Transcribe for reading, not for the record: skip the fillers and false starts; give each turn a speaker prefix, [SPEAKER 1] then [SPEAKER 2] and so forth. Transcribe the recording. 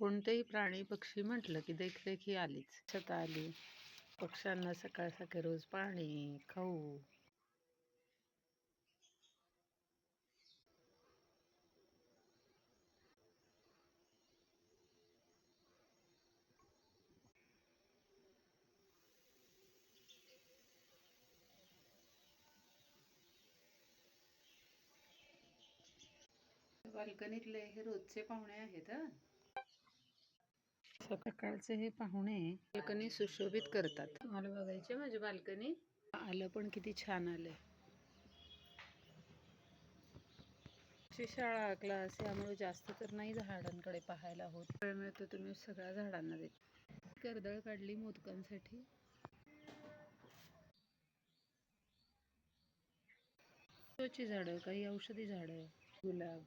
[SPEAKER 1] कोणतेही प्राणी पक्षी म्हटलं की देखरेख ही आलीच. स्वच्छता आली. पक्ष्यांना सकाळ सकाळी रोज पाणी, खाऊ. बाल्कनीतले हे रोजचे पाहुणे आहेत. सकाळचे हे पाहुणे बाल्कनी सुशोभित करतात. मला बघायचे माझी बाल्कनी. आलं पण किती छान आलंय. शाळा क्लास यामुळे जास्त तर नाही झाडांकडे पाहायला होत. वेळ मिळतो तुम्ही सगळ्या झाडांना देत. कर्दळ काढली मोदकांसाठी. शोची झाडं, काही औषधी झाडं, गुलाब.